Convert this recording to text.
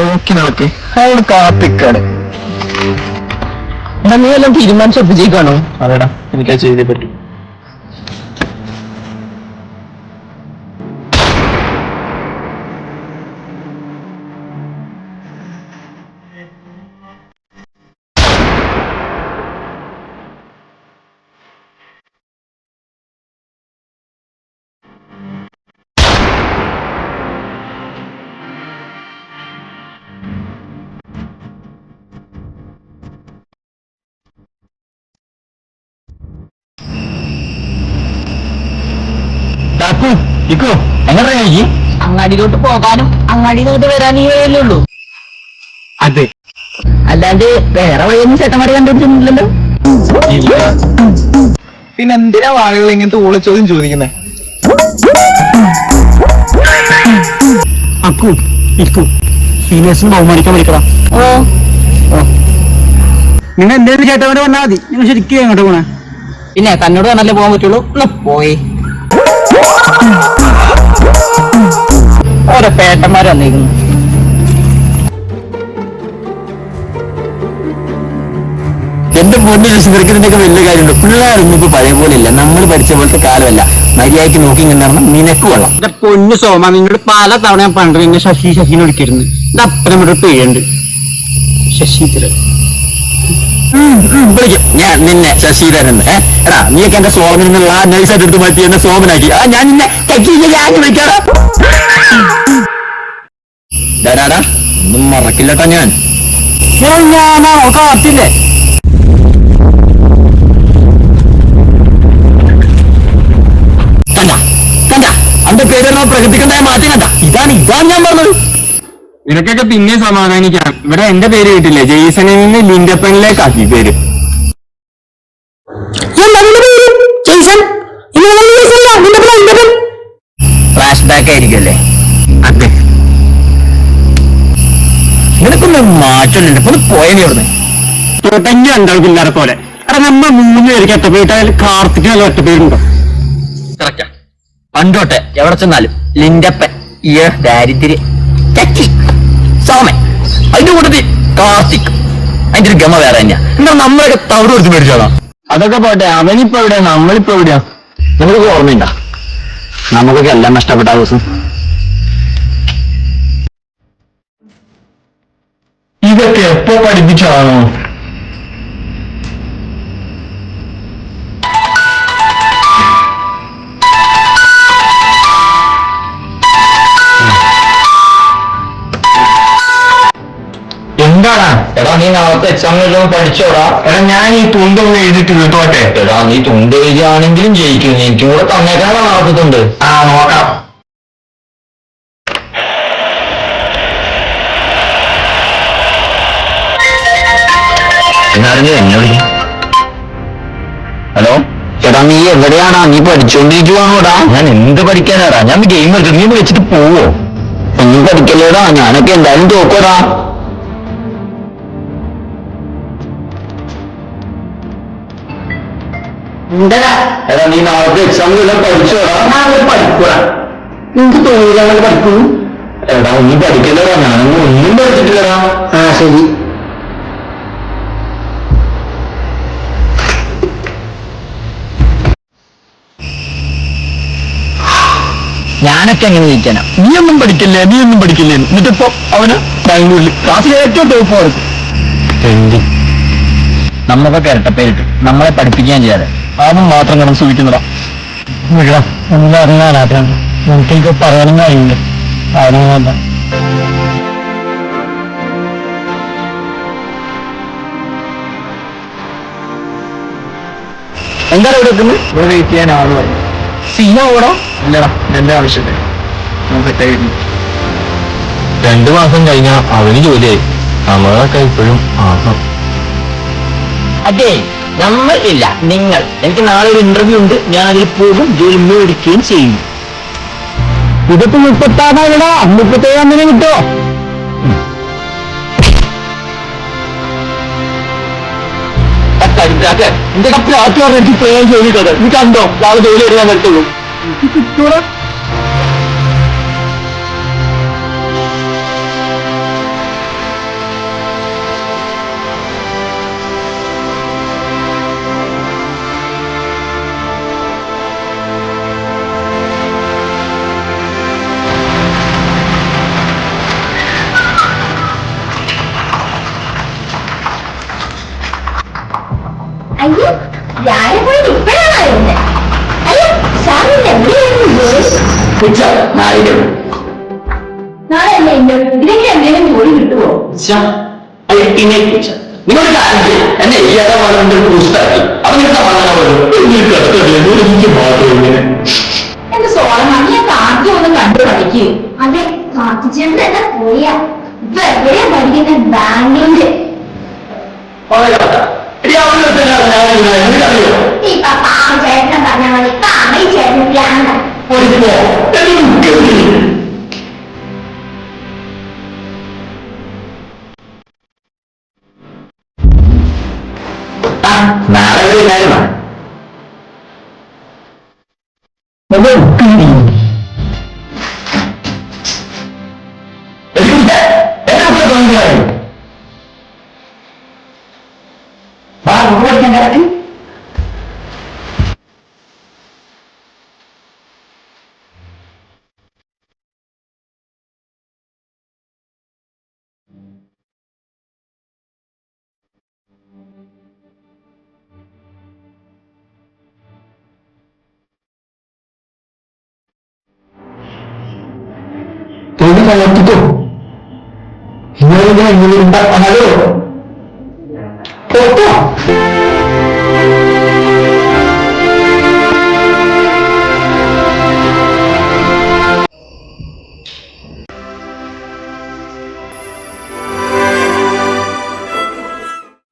നോക്കി നടക്കേ അയാളോട് കാത്തിക്കാണ്. നീ എല്ലാം തീരുമാനിച്ച വിജയിക്കാണോ? അതെടാ, എനിക്കത് ചെയ്തേ പറ്റൂ. അങ്ങാടിയിലോട്ട് പോകാനും അങ്ങാടിയിലോട്ട് വരാനേ ഉള്ളൂ. അതെ, അല്ലാണ്ട് വേറെ വഴിയൊന്നും ചേട്ടന്മാരെ കണ്ടുപിടിച്ചിട്ടില്ലല്ലോ. പിന്നെ എന്തിനാ ആളുകൾ ഇങ്ങനത്തെ ഊളച്ചോദ്യം ചോദിക്കുന്നേ? സീനിയേഴ്സിന് ബഹുമാനിക്കാൻ വിളിക്കണം. നിങ്ങൾ എന്തേലും ചേട്ടന്മാരെ വന്നാൽ മതി. നിങ്ങൾ ശരിക്കും എങ്ങോട്ട് പോണേ? പിന്നെ തന്നോട് തന്നല്ലേ പോകാൻ പറ്റുള്ളൂ. പോയി ഓരോ പേട്ടന്മാര് വന്നിരിക്കുന്നു. എന്റെ പൊന്നു ശശിധരക്കിനൊക്കെ വലിയ കാര്യമുണ്ട്. പിള്ളേരൊന്നും ഇപ്പൊ പഴയ പോലെ ഇല്ല. നമ്മൾ പഠിച്ച പോലത്തെ കാലമല്ല. മര്യാദയ്ക്ക് നോക്കി നിന്നാണ് നിനക്ക് കൊള്ളാം. എന്റെ പൊന്നു സോമ, നിങ്ങളുടെ പല തവണ ഞാൻ പണ്ട് എന്നെ ശശിനെ വിളിക്കരുത്. ഇത് അപ്പുറം നമ്മുടെ പേരുണ്ട് ശശിധരൻ. ഞാൻ നിന്നെ ശശിധരൻ. എടാ, നീയൊക്കെ എന്റെ സോമനിൽ നിന്നുള്ള ആ നൈസായിട്ട് എടുത്ത് മാറ്റി എന്നെ സോമനാക്കി. ഞാൻ നിന്നെ വിളിക്കാടാ. ഒന്നും മറക്കില്ലട്ടാ ഞാൻ. കാത്തില്ലേ കണ്ട അന്റെ പേരെല്ലാം പ്രകടിപ്പിക്കണ്ടായ മാറ്റി കണ്ട. ഇതാണ് ഞാൻ പറഞ്ഞത്. നിനക്കൊക്കെ പിന്നെ സമാധാനിക്കാം. ഇവിടെ എന്റെ പേര് കിട്ടില്ലേ, ജെയ്സണിൽ നിന്ന് ലിൻഡപ്പനിലേക്കാക്കി പേര്. ഫ്ലാഷ് ബാക്ക് ആയിരിക്കുമല്ലേ? അതെ, നിനക്കൊന്നും മാറ്റമുണ്ട്. ഇപ്പൊ പോയനെ ഓർമ്മ തുടങ്ങി ഉണ്ടാവില്ലാതെ പോലെ. എടാ, നമ്മൾ 3 പേർക്ക് ഒറ്റപ്പേട്ടാൽ കാർത്തിക് ഒറ്റപ്പേരുണ്ടോ? കറക്റ്റാ. പണ്ടോട്ടെ എവിടെ ചെന്നാലും ലിൻഡപ്പൻ, ദാരിദ്ര്യം, ചക്കി, സോമൻ, അതിന്റെ കൂട്ടത്തിൽ കാർത്തിക്. അതിന്റെ ഒരു ഗമ വേറെ തന്നെയാ. എന്താ നമ്മളൊക്കെ തവിട് കൊടുത്ത് മേടിച്ചോളാം. അതൊക്കെ പോട്ടെ, അവനിപ്പോ എവിടെയാ, നമ്മളിപ്പോ എവിടെയാ? നിനക്ക് ഓർമ്മയുണ്ടാ? നമുക്കൊക്കെ എല്ലാം നഷ്ടപ്പെട്ട ദിവസം. ഇതൊക്കെ എപ്പോ പഠിപ്പിച്ചാണോ? എന്താടാ? എടാ, നീ നാളത്തെ എക്സാമിനെല്ലാം പഠിച്ചോടാ. എടാ, ഞാൻ ഈ തുണ്ടൊന്ന് എഴുതിട്ട് കിട്ടോട്ടെ. എടാ, നീ തുണ്ട് എഴുതിയാണെങ്കിലും ജയിക്കും. എനിക്കും കൂടെ തന്നേക്കാണോ നടത്തുന്നുണ്ട്? നോക്കാം. ഹലോ ചേട്ടാ, നീ എവിടെയാണാ? നീ പഠിച്ചോണ്ടിരിക്കുവാണോടാ? ഞാൻ എന്ത് പഠിക്കാനാടാ? ഞാൻ ഗെയിം കളിച്ചു. നീ വിളിച്ചിട്ട് പോവോ? ഒന്നും പഠിക്കല്ലേടാ, ഞാനൊക്കെ എന്തായാലും തോക്കോടാ. എടാ, നീ നാളത്തെ എക്സാമിനെല്ലാം പഠിച്ചോടാ? പഠിക്കൂടാ. നിനക്ക് തോന്നിയില്ല പഠിക്കൂ? എടാ, നീ പഠിക്കല്ലടാ. ഞാനൊന്നും ഒന്നും പഠിച്ചിട്ടില്ലടാ. ശരി. ഞാനൊക്കെ എങ്ങനെ ജയിക്കാനാ? നീ ഒന്നും പഠിക്കില്ലേ എന്നിട്ടിപ്പോ അവന് ബാംഗ്ലൂരിൽ ക്ലാസ്സിൽ ഏറ്റവും ടോപ്പ് കൊടുക്കും. നമ്മക്കൊക്കെ ഇരട്ടപ്പേരിട്ടു. നമ്മളെ പഠിപ്പിക്കാൻ ചെയ്യാതെ അവൻ മാത്രം കിടന്ന് സൂചിക്കുന്നതാ. ഒന്നും അറിയാനാണ്. എനിക്കൊക്കെ പറയാനും കഴിയില്ല. അതിനല്ല എന്താണ് ഇവിടെ വെക്കുന്നത്? ഇവിടെ വെയിറ്റ് ചെയ്യാൻ ആള് പറയും. സീന ഓടോ? ഇല്ലടാ, എന്റെ ആവശ്യത്തെ സെറ്റായിരുന്നു. 2 മാസം കഴിഞ്ഞാ അവന് ജോലിയായി. നമ്മളൊക്കെ ഇപ്പോഴും ആസം. അതെ, നമ്മൾ ഇല്ല, നിങ്ങൾ. എനിക്ക് നാളെ ഒരു ഇന്റർവ്യൂ ഉണ്ട്. ഞാൻ അതിൽ പോകും, ജോലി മേടിക്കുകയും ചെയ്യും. ഇതിപ്പോ 36 37 കിട്ടോ? എന്റെ കപ്പിൽ ആക്കി പറഞ്ഞ എനിക്ക് പ്രേം ജോലിട്ടത്. നീ കണ്ടോ? നാളെ ജോലി എടുക്കാൻ വരത്തുള്ളൂ. അയ്യോ രാവിലെ പോയി ഇപ്പോഴാണോ വരുന്നത്? അയ്യോ സാറിന് എവിടെയായിരുന്നു ജോലി? നാളെ അല്ലേ ഇതിലെങ്കിലും എന്തെങ്കിലും ജോലി കിട്ടുമോ? നിങ്ങൾ എന്നെ ഈ ഇടപാടുണ്ട് പുസ്തകി അവന് എനിക്ക് മാത്രം ഇങ്ങനെ എന്റെ സോളമാണ് ഞാൻ കാർത്തി ഒന്ന് കണ്ടു പഠിക്കൂ. അതെ കാർത്തിച്ചേട്ടൻ എന്നെ പോയാ ഇപ്പൊ എവിടെയാ പഠിക്കുന്നത്? ബാംഗ്ലൂര്. ഇപ്പൊ പാവം ചേട്ടനെ പറഞ്ഞാൽ മതി. പാവം ചേട്ടന് പ്ലാൻ നാളെ ഒരു കാര്യമാണ് തൊഴിൽ നടത്തിക്കോ ഇങ്ങനെ